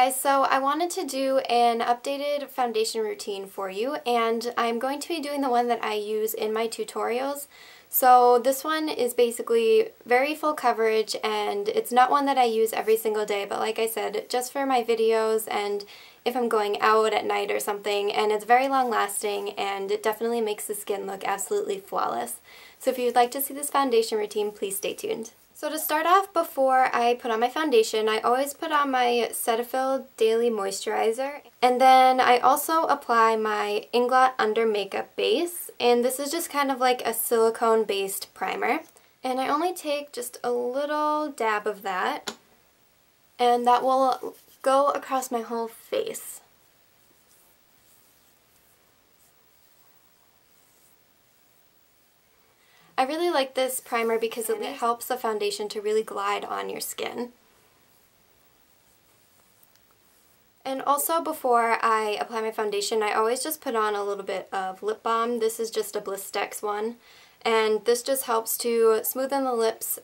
guys, so I wanted to do an updated foundation routine for you, and I'm going to be doing the one that I use in my tutorials. So this one is basically very full coverage, and it's not one that I use every single day, but like I said, just for my videos and if I'm going out at night or something, and it's very long lasting and it definitely makes the skin look absolutely flawless. So if you'd like to see this foundation routine, please stay tuned. So to start off, before I put on my foundation, I always put on my Cetaphil Daily Moisturizer. And then I also apply my Inglot Under Makeup Base. And this is just kind of like a silicone-based primer. And I only take just a little dab of that. And that will go across my whole face. I really like this primer because it helps the foundation to really glide on your skin. And also before I apply my foundation, I always just put on a little bit of lip balm. This is just a Blistex one, and this just helps to smoothen the lips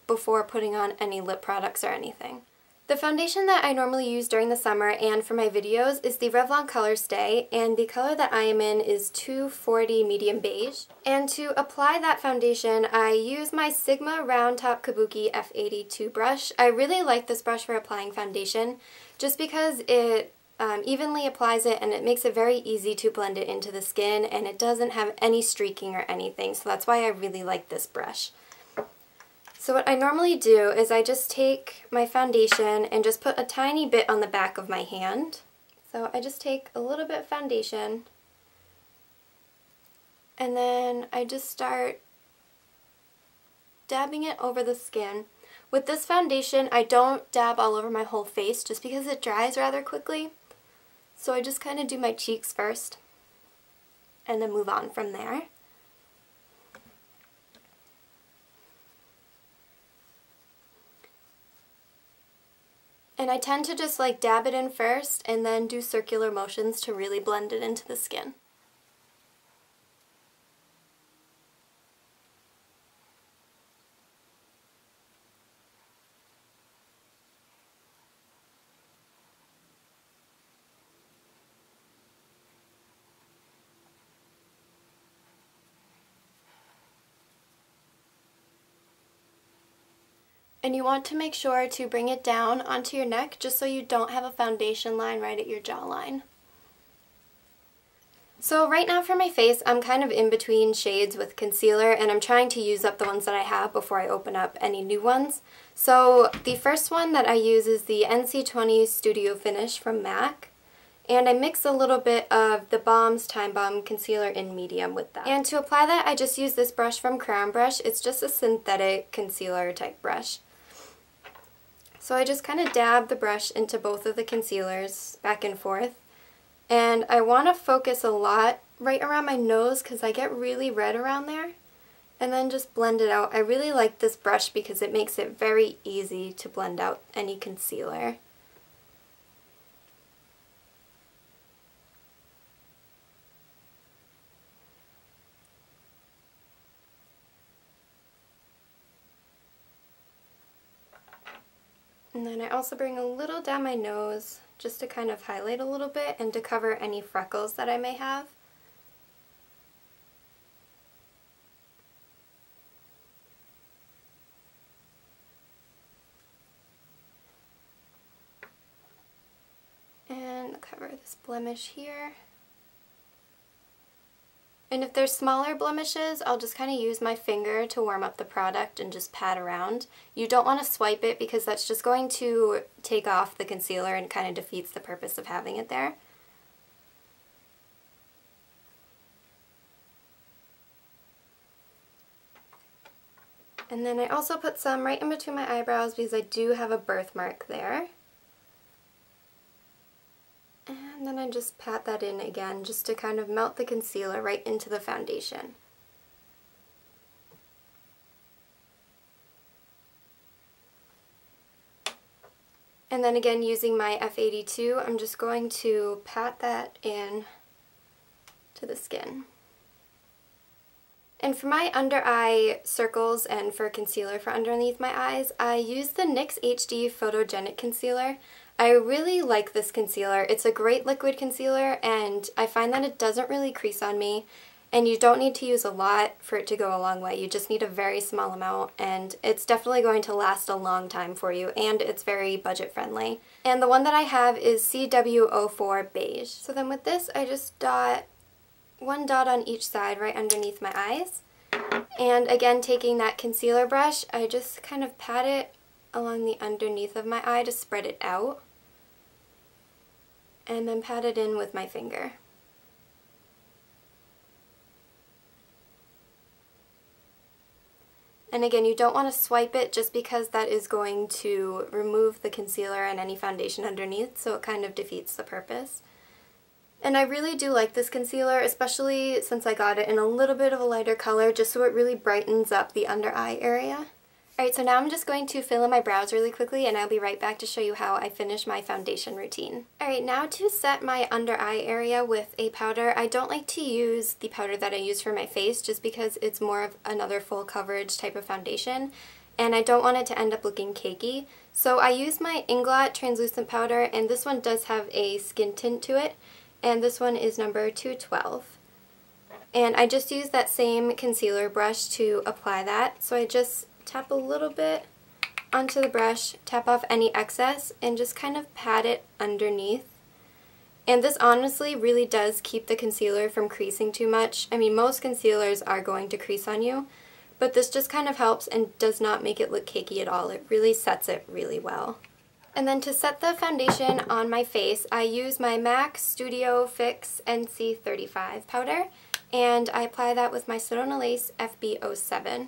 before putting on any lip products or anything. The foundation that I normally use during the summer and for my videos is the Revlon Color Stay, and the color that I am in is 240 Medium Beige. And to apply that foundation, I use my Sigma Round Top Kabuki F82 brush. I really like this brush for applying foundation just because it evenly applies it and it makes it very easy to blend it into the skin, and it doesn't have any streaking or anything, so that's why I really like this brush. So what I normally do is I just take my foundation and just put a tiny bit on the back of my hand. So I just take a little bit of foundation and then I just start dabbing it over the skin. With this foundation, I don't dab all over my whole face just because it dries rather quickly. So I just kind of do my cheeks first and then move on from there. And I tend to just like dab it in first and then do circular motions to really blend it into the skin. And you want to make sure to bring it down onto your neck just so you don't have a foundation line right at your jawline. So right now for my face, I'm kind of in between shades with concealer, and I'm trying to use up the ones that I have before I open up any new ones. So the first one that I use is the NC20 Studio Finish from MAC. And I mix a little bit of the Balm's Time Bomb concealer in medium with that. And to apply that, I just use this brush from Crown Brush. It's just a synthetic concealer type brush. So I just kind of dab the brush into both of the concealers back and forth. And I want to focus a lot right around my nose because I get really red around there. And then just blend it out. I really like this brush because it makes it very easy to blend out any concealer. And then I also bring a little down my nose just to kind of highlight a little bit and to cover any freckles that I may have. And cover this blemish here. And if there's smaller blemishes, I'll just kind of use my finger to warm up the product and just pat around. You don't want to swipe it because that's just going to take off the concealer and kind of defeats the purpose of having it there. And then I also put some right in between my eyebrows because I do have a birthmark there. And then I just pat that in again just to kind of melt the concealer right into the foundation. And then again, using my F82, I'm just going to pat that in to the skin. And for my under eye circles and for concealer for underneath my eyes, I use the NYX HD Photogenic Concealer. I really like this concealer. It's a great liquid concealer, and I find that it doesn't really crease on me, and you don't need to use a lot for it to go a long way. You just need a very small amount, and it's definitely going to last a long time for you, and it's very budget friendly. And the one that I have is CW04 Beige. So then with this, I just dot one dot on each side right underneath my eyes. And again, taking that concealer brush, I just kind of pat it along the underneath of my eye to spread it out, and then pat it in with my finger. And again, you don't want to swipe it just because that is going to remove the concealer and any foundation underneath, so it kind of defeats the purpose. And I really do like this concealer, especially since I got it in a little bit of a lighter color, just so it really brightens up the under eye area. Alright, so now I'm just going to fill in my brows really quickly, and I'll be right back to show you how I finish my foundation routine. Alright, now to set my under eye area with a powder, I don't like to use the powder that I use for my face just because it's more of another full coverage type of foundation, and I don't want it to end up looking cakey. So I use my Inglot translucent powder, and this one does have a skin tint to it, and this one is number 212. And I just use that same concealer brush to apply that, so I just tap a little bit onto the brush, tap off any excess, and just kind of pat it underneath. And this honestly really does keep the concealer from creasing too much. I mean, most concealers are going to crease on you, but this just kind of helps and does not make it look cakey at all. It really sets it really well. And then to set the foundation on my face, I use my MAC Studio Fix NC35 powder, and I apply that with my Sedona Lace FB07.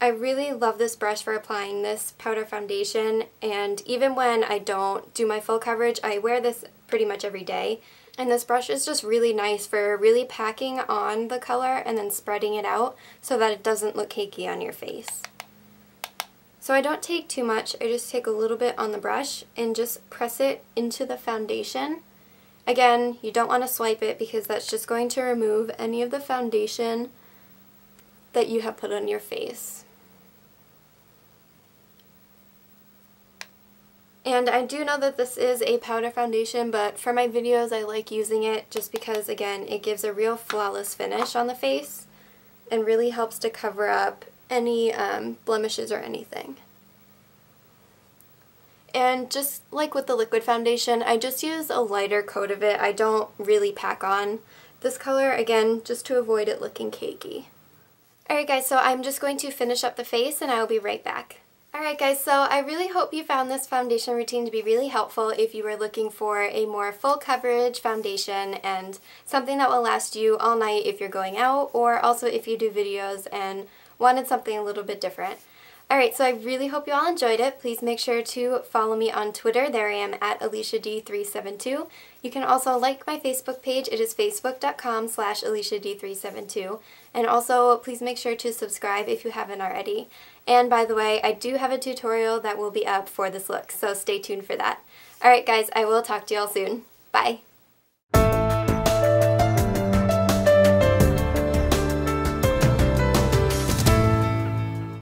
I really love this brush for applying this powder foundation, and even when I don't do my full coverage, I wear this pretty much every day. And this brush is just really nice for really packing on the color and then spreading it out so that it doesn't look cakey on your face. So I don't take too much, I just take a little bit on the brush and just press it into the foundation. Again, you don't want to swipe it because that's just going to remove any of the foundation that you have put on your face. And I do know that this is a powder foundation, but for my videos I like using it just because, again, it gives a real flawless finish on the face and really helps to cover up any blemishes or anything. And just like with the liquid foundation, I just use a lighter coat of it. I don't really pack on this color, again, just to avoid it looking cakey. Alright guys, so I'm just going to finish up the face and I will be right back. Alright guys, so I really hope you found this foundation routine to be really helpful if you were looking for a more full coverage foundation and something that will last you all night if you're going out, or also if you do videos and wanted something a little bit different. Alright, so I really hope you all enjoyed it. Please make sure to follow me on Twitter. There I am at AliciaD372. You can also like my Facebook page. It is facebook.com/AliciaD372. And also, please make sure to subscribe if you haven't already. And by the way, I do have a tutorial that will be up for this look, so stay tuned for that. Alright guys, I will talk to you all soon. Bye!